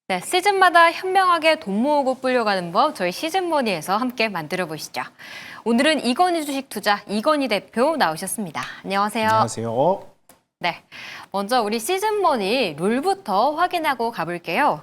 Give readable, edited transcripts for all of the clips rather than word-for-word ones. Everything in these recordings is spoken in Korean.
네, 시즌마다 현명하게 돈 모으고 불려가는 법 저희 시즌머니에서 함께 만들어 보시죠. 오늘은 이건희 주식투자 이건희 대표 나오셨습니다. 안녕하세요. 안녕하세요. 네, 먼저 우리 시즌머니 룰부터 확인하고 가볼게요.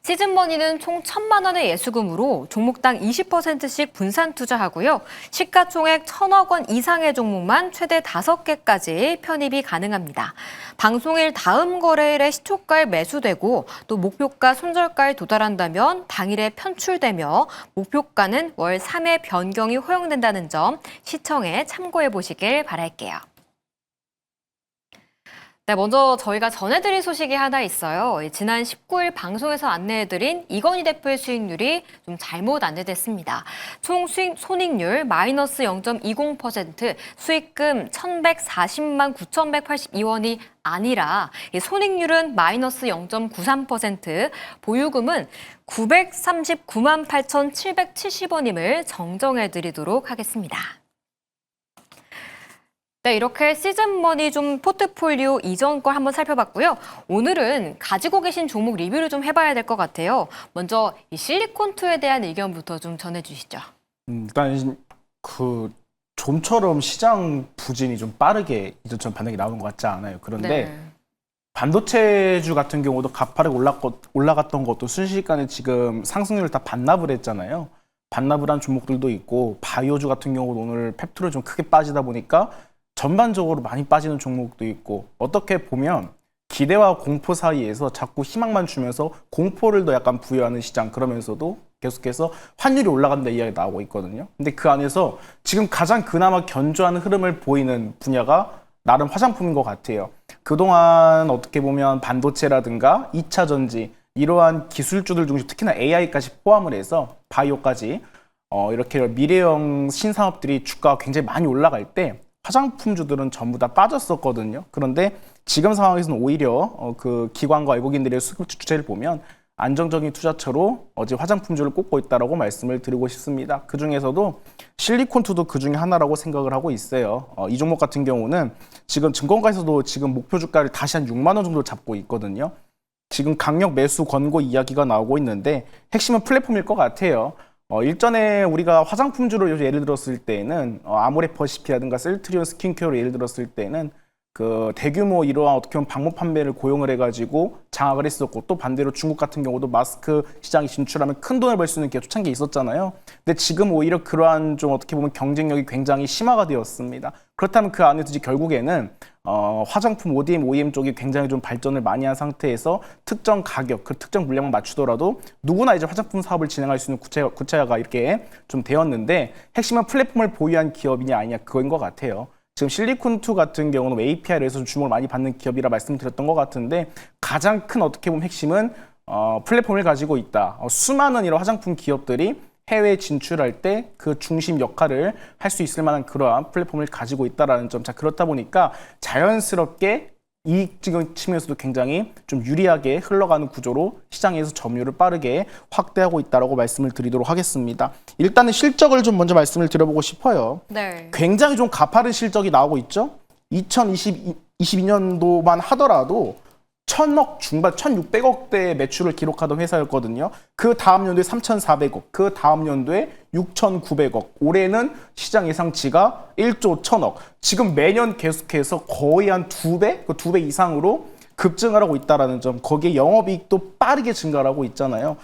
시즌머니는 총 1,000만 원의 예수금으로 종목당 20%씩 분산 투자하고요. 시가총액 1,000억 원 이상의 종목만 최대 5개까지 편입이 가능합니다. 방송일 다음 거래일에 시초가에 매수되고 또 목표가 손절가에 도달한다면 당일에 편출되며 목표가는 월 3회 변경이 허용된다는 점 시청에 참고해 보시길 바랄게요. 네, 먼저 저희가 전해드릴 소식이 하나 있어요. 지난 19일 방송에서 안내해드린 이건희 대표의 수익률이 좀 잘못 안내됐습니다. 총 수익 손익률 마이너스 0.20%, 수익금 1,140만 9,182원이 아니라 손익률은 마이너스 0.93%, 보유금은 939만 8,770원임을 정정해드리도록 하겠습니다. 네, 이렇게 시즌머니 좀 포트폴리오 이전 걸 한번 살펴봤고요. 오늘은 가지고 계신 종목 리뷰를 좀 해봐야 될 것 같아요. 먼저 이 실리콘2에 대한 의견부터 좀 전해주시죠. 일단 좀처럼 시장 부진이 좀 빠르게 이전처럼 반응이 나오는 것 같지 않아요. 그런데 반도체주 같은 경우도 가파르게 올라갔던 것도 순식간에 지금 상승률을 다 반납을 했잖아요. 반납을 한 종목들도 있고 바이오주 같은 경우도 오늘 펩트로 좀 크게 빠지다 보니까 전반적으로 많이 빠지는 종목도 있고, 어떻게 보면 기대와 공포 사이에서 자꾸 희망만 주면서 공포를 더 약간 부여하는 시장, 그러면서도 계속해서 환율이 올라간다 이야기가 나오고 있거든요. 근데 그 안에서 지금 가장 그나마 견조한 흐름을 보이는 분야가 나름 화장품인 것 같아요. 그동안 어떻게 보면 반도체라든가 2차 전지 이러한 기술주들 중심, 특히나 AI까지 포함을 해서 바이오까지 이렇게 미래형 신산업들이 주가가 굉장히 많이 올라갈 때 화장품주들은 전부 다 빠졌었거든요. 그런데 지금 상황에서는 오히려 그 기관과 외국인들의 수급 추세를 보면 안정적인 투자처로 어제 화장품주를 꼽고 있다라고 말씀을 드리고 싶습니다. 그 중에서도 실리콘2도 그 중에 하나라고 생각을 하고 있어요. 이 종목 같은 경우는 지금 증권가에서도 지금 목표 주가를 다시 한 6만 원 정도 잡고 있거든요. 지금 강력 매수 권고 이야기가 나오고 있는데 핵심은 플랫폼일 것 같아요. 일전에 우리가 화장품주를 예를 들었을 때는 아모레퍼시피라든가 셀트리온 스킨케어를 예를 들었을 때는 그 대규모 이러한 어떻게 보면 방문 판매를 고용을 해가지고 장악을 했었고, 또 반대로 중국 같은 경우도 마스크 시장에 진출하면 큰 돈을 벌 수 있는 기업 초창기에 있었잖아요. 근데 지금 오히려 그러한 좀 어떻게 보면 경쟁력이 굉장히 심화가 되었습니다. 그렇다면 그 안에서 이제 결국에는 화장품 ODM, OEM 쪽이 굉장히 좀 발전을 많이 한 상태에서 특정 가격, 그 특정 물량만 맞추더라도 누구나 이제 화장품 사업을 진행할 수 있는 구체화가 이렇게 좀 되었는데, 핵심은 플랫폼을 보유한 기업이냐 아니냐 그거인 것 같아요. 지금 실리콘2 같은 경우는 API를 해서 주목을 많이 받는 기업이라 말씀드렸던 것 같은데, 가장 큰 어떻게 보면 핵심은 플랫폼을 가지고 있다. 수많은 이런 화장품 기업들이 해외 진출할 때 그 중심 역할을 할 수 있을 만한 그러한 플랫폼을 가지고 있다라는 점. 자, 그렇다 보니까 자연스럽게 이익적인 측면에서도 굉장히 좀 유리하게 흘러가는 구조로 시장에서 점유율을 빠르게 확대하고 있다라고 말씀을 드리도록 하겠습니다. 일단은 실적을 좀 먼저 말씀을 드려보고 싶어요. 네. 굉장히 좀 가파른 실적이 나오고 있죠. 2022년도만 하더라도 1,000억 중반, 1,600억대 매출을 기록하던 회사였거든요. 그 다음 연도에 3,400억, 그 다음 연도에 6,900억, 올해는 시장 예상치가 1조 1,000억. 지금 매년 계속해서 거의 한 2배, 그 2배 이상으로 급증을 하고 있다는 점, 거기에 영업이익도 빠르게 증가를 하고 있잖아요.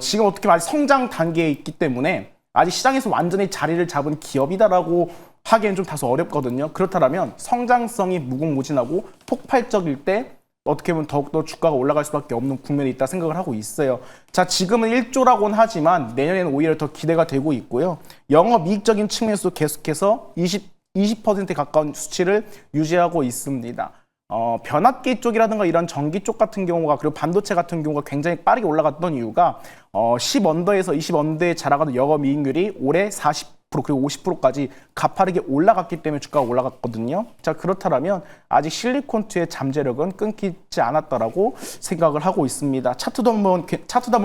지금 어떻게 말해 성장 단계에 있기 때문에 아직 시장에서 완전히 자리를 잡은 기업이다라고 하기엔 좀 다소 어렵거든요. 그렇다면 성장성이 무궁무진하고 폭발적일 때 어떻게 보면 더욱더 주가가 올라갈 수밖에 없는 국면이 있다 생각을 하고 있어요. 자, 지금은 1조라고는 하지만 내년에는 오히려 더 기대가 되고 있고요. 영업이익적인 측면에서도 계속해서 20%에 가까운 수치를 유지하고 있습니다. 변압기 쪽이라든가 이런 전기 쪽 같은 경우가, 그리고 반도체 같은 경우가 굉장히 빠르게 올라갔던 이유가 10언더에서 20언더에 자라가는 영업이익률이 올해 40% 그리고 50%까지 가파르게 올라갔기 때문에 주가가 올라갔거든요. 자, 그렇다면 아직 실리콘2의 잠재력은 끊기지 않았다라고 생각을 하고 있습니다. 차트도 한번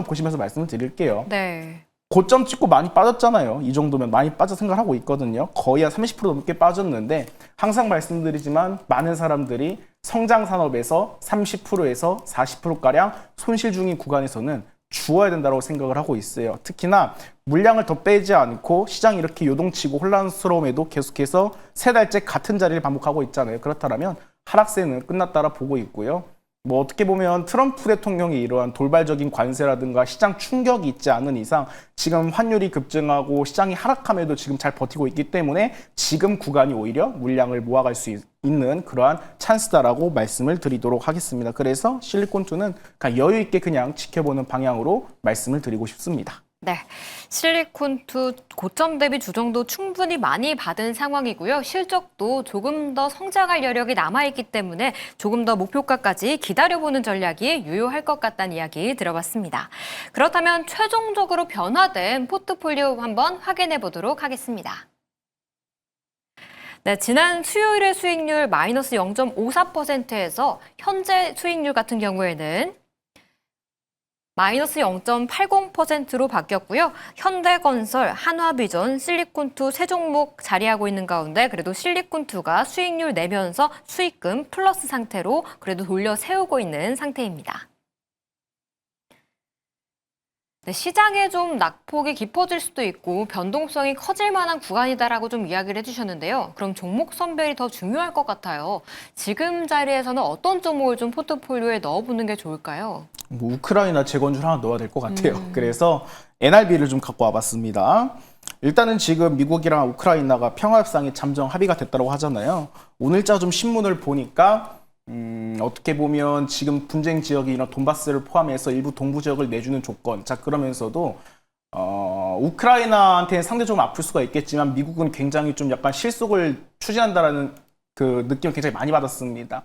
보시면서 말씀을 드릴게요. 네. 고점 찍고 많이 빠졌잖아요. 이 정도면 많이 빠져 생각하고 있거든요. 거의 한 30% 넘게 빠졌는데 항상 말씀드리지만 많은 사람들이 성장 산업에서 30%에서 40%가량 손실 중인 구간에서는 주어야 된다고 생각을 하고 있어요. 특히나 물량을 더 빼지 않고 시장이 이렇게 요동치고 혼란스러움에도 계속해서 세 달째 같은 자리를 반복하고 있잖아요. 그렇다면 하락세는 끝났다라 보고 있고요. 뭐 어떻게 보면 트럼프 대통령이 이러한 돌발적인 관세라든가 시장 충격이 있지 않은 이상 지금 환율이 급증하고 시장이 하락함에도 지금 잘 버티고 있기 때문에 지금 구간이 오히려 물량을 모아갈 수 있는 그러한 찬스다라고 말씀을 드리도록 하겠습니다. 그래서 실리콘2는 그냥 여유 있게 그냥 지켜보는 방향으로 말씀을 드리고 싶습니다. 네, 실리콘2 고점 대비 주정도 충분히 많이 받은 상황이고요. 실적도 조금 더 성장할 여력이 남아있기 때문에 조금 더 목표가까지 기다려보는 전략이 유효할 것 같다는 이야기 들어봤습니다. 그렇다면 최종적으로 변화된 포트폴리오 한번 확인해 보도록 하겠습니다. 네, 지난 수요일의 수익률 마이너스 0.54%에서 현재 수익률 같은 경우에는 마이너스 0.80%로 바뀌었고요. 현대건설, 한화비전, 실리콘2 세 종목 자리하고 있는 가운데 그래도 실리콘2가 수익률 내면서 수익금 플러스 상태로 그래도 돌려 세우고 있는 상태입니다. 네, 시장에 좀 낙폭이 깊어질 수도 있고 변동성이 커질 만한 구간이다라고 좀 이야기를 해주셨는데요. 그럼 종목 선별이 더 중요할 것 같아요. 지금 자리에서는 어떤 종목을 좀 포트폴리오에 넣어보는 게 좋을까요? 뭐 우크라이나 재건줄 하나 넣어야 될 것 같아요. 그래서 NRB를 좀 갖고 와봤습니다. 일단은 지금 미국이랑 우크라이나가 평화협상이 잠정 합의가 됐다고 하잖아요. 오늘자 좀 신문을 보니까 어떻게 보면 지금 분쟁 지역이 이런 돈바스를 포함해서 일부 동부 지역을 내주는 조건. 자, 그러면서도 우크라이나한테는 상대적으로 아플 수가 있겠지만 미국은 굉장히 좀 약간 실속을 추진한다라는 그 느낌을 굉장히 많이 받았습니다.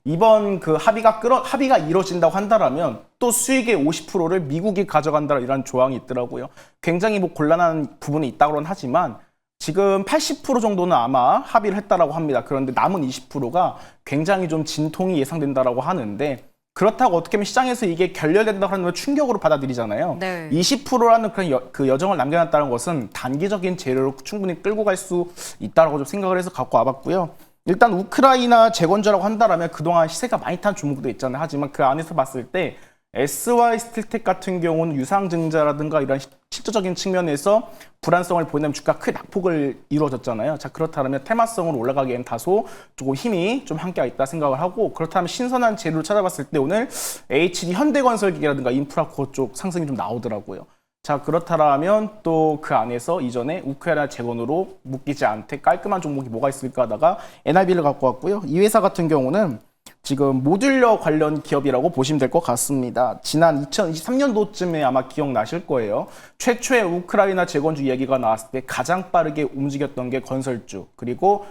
이번 그 합의가 이루어진다고 한다라면 또 수익의 50%를 미국이 가져간다는 이런 조항이 있더라고요. 굉장히 뭐 곤란한 부분이 있다고는 하지만 지금 80% 정도는 아마 합의를 했다라고 합니다. 그런데 남은 20%가 굉장히 좀 진통이 예상된다라고 하는데 그렇다고 어떻게 보면 시장에서 이게 결렬된다고 하는 걸 충격으로 받아들이잖아요. 네. 20%라는 그런 그 여정을 남겨놨다는 것은 단기적인 재료로 충분히 끌고 갈 수 있다라고 좀 생각을 해서 갖고 와봤고요. 일단 우크라이나 재건주라고 한다라면 그동안 시세가 많이 탄 종목도 있잖아요. 하지만 그 안에서 봤을 때 SY스틸텍 같은 경우는 유상증자라든가 이런 실질적인 측면에서 불안성을 보이는 주가 크게 낙폭을 이루어졌잖아요. 자, 그렇다면 테마성으로 올라가기엔 다소 조금 힘이 좀 한계가 있다 생각을 하고 그렇다면 신선한 재료를 찾아봤을 때 오늘 HD 현대건설기라든가 인프라코어 쪽 상승이 좀 나오더라고요. 자, 그렇다면 또 그 안에서 이전에 우크라이나 재건으로 묶이지 않게 깔끔한 종목이 뭐가 있을까 하다가 NRB를 갖고 왔고요. 이 회사 같은 경우는 지금 모듈러 관련 기업이라고 보시면 될 것 같습니다. 지난 2023년도쯤에 아마 기억나실 거예요. 최초의 우크라이나 재건주 이야기가 나왔을 때 가장 빠르게 움직였던 게 건설주. 그리고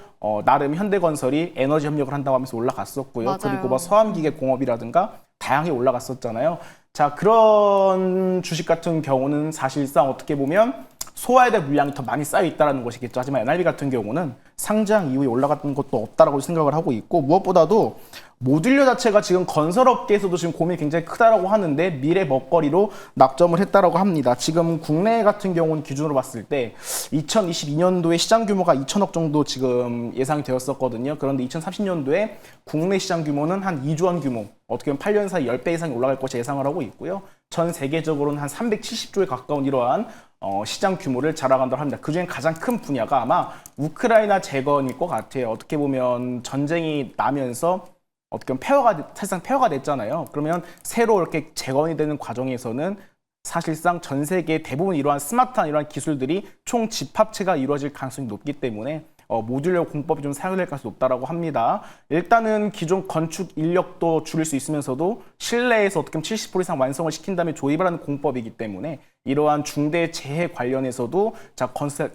나름 현대건설이 에너지 협력을 한다고 하면서 올라갔었고요. 맞아요. 그리고 뭐 서암기계공업이라든가 다양하게 올라갔었잖아요. 자, 그런 주식 같은 경우는 사실상 어떻게 보면 소화해야 될 물량이 더 많이 쌓여 있다는 것이겠죠. 하지만 NRB 같은 경우는 상장 이후에 올라갔던 것도 없다라고 생각을 하고 있고 무엇보다도 모듈러 자체가 지금 건설업계에서도 지금 고민이 굉장히 크다라고 하는데 미래 먹거리로 낙점을 했다라고 합니다. 지금 국내 같은 경우는 기준으로 봤을 때 2022년도에 시장 규모가 2천억 정도 지금 예상이 되었었거든요. 그런데 2030년도에 국내 시장 규모는 한 2조 원 규모, 어떻게 보면 8년 사이 10배 이상이 올라갈 것이 예상을 하고 있고요. 전 세계적으로는 한 370조에 가까운 이러한 시장 규모를 자랑한다고 합니다. 그중에 가장 큰 분야가 아마 우크라이나 재건일 것 같아요. 어떻게 보면 전쟁이 나면서 어떻게 보면 사실상 폐허가 됐잖아요. 그러면 새로 이렇게 재건이 되는 과정에서는 사실상 전 세계 대부분 이러한 스마트한 이러한 기술들이 총 집합체가 이루어질 가능성이 높기 때문에 모듈러 공법이 좀 사용될 가능성이 높다라고 합니다. 일단은 기존 건축 인력도 줄일 수 있으면서도 실내에서 어떻게 보면 70% 이상 완성을 시킨 다음에 조립을 하는 공법이기 때문에 이러한 중대 재해 관련해서도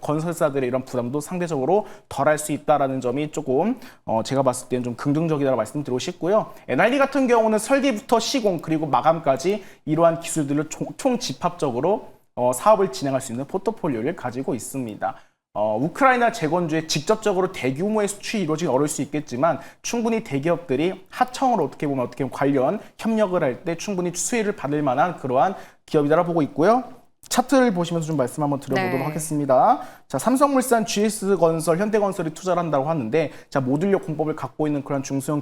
건설사들의 이런 부담도 상대적으로 덜할 수 있다라는 점이 조금 제가 봤을 때는 좀 긍정적이다라고 말씀드리고 싶고요. NRD 같은 경우는 설계부터 시공 그리고 마감까지 이러한 기술들을 총 집합적으로 사업을 진행할 수 있는 포트폴리오를 가지고 있습니다. 우크라이나 재건주에 직접적으로 대규모의 수출이 이루어지기 어려울 수 있겠지만 충분히 대기업들이 하청으로 어떻게 보면 관련 협력을 할 때 충분히 수혜를 받을 만한 그러한 기업이다라고 보고 있고요. 차트를 보시면서 좀 말씀 한번 드려보도록 네. 하겠습니다. 자, 삼성물산, GS건설, 현대건설이 투자를 한다고 하는데, 자, 모듈력 공법을 갖고 있는 그런 중소형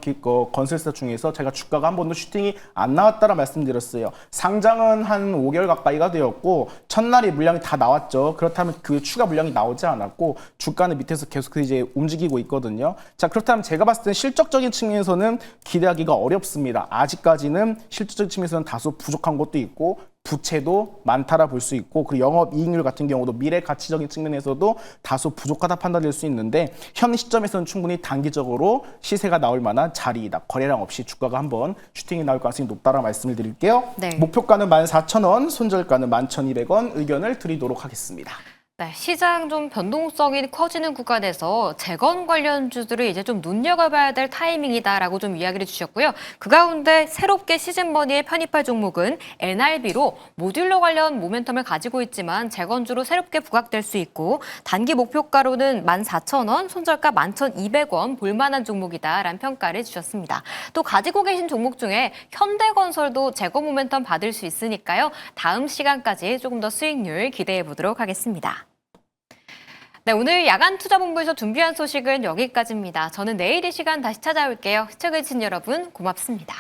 건설사 중에서 제가 주가가 한 번도 슈팅이 안 나왔다라 말씀드렸어요. 상장은 한 5개월 가까이가 되었고, 첫날이 물량이 다 나왔죠. 그렇다면 그 추가 물량이 나오지 않았고, 주가는 밑에서 계속 이제 움직이고 있거든요. 자, 그렇다면 제가 봤을 때 실적적인 측면에서는 기대하기가 어렵습니다. 아직까지는 실질적인 측면에서는 다소 부족한 것도 있고 부채도 많다라 볼 수 있고 그리고 영업이익률 같은 경우도 미래 가치적인 측면에서도 다소 부족하다 판단될 수 있는데 현 시점에서는 충분히 단기적으로 시세가 나올 만한 자리이다. 거래량 없이 주가가 한번 슈팅이 나올 가능성이 높다라 말씀을 드릴게요. 네. 목표가는 14,000원, 손절가는 11,200원 의견을 드리도록 하겠습니다. 네, 시장 좀 변동성이 커지는 구간에서 재건 관련주들을 이제 좀 눈여겨봐야 될 타이밍이다라고 좀 이야기를 주셨고요. 그 가운데 새롭게 시즌머니에 편입할 종목은 NRB로 모듈러 관련 모멘텀을 가지고 있지만 재건주로 새롭게 부각될 수 있고 단기 목표가로는 14,000원, 손절가 11,200원 볼만한 종목이다라는 평가를 주셨습니다. 또 가지고 계신 종목 중에 현대건설도 재건 모멘텀 받을 수 있으니까요. 다음 시간까지 조금 더 수익률 기대해 보도록 하겠습니다. 네, 오늘 야간 투자본부에서 준비한 소식은 여기까지입니다. 저는 내일 이 시간 다시 찾아올게요. 시청해주신 여러분 고맙습니다.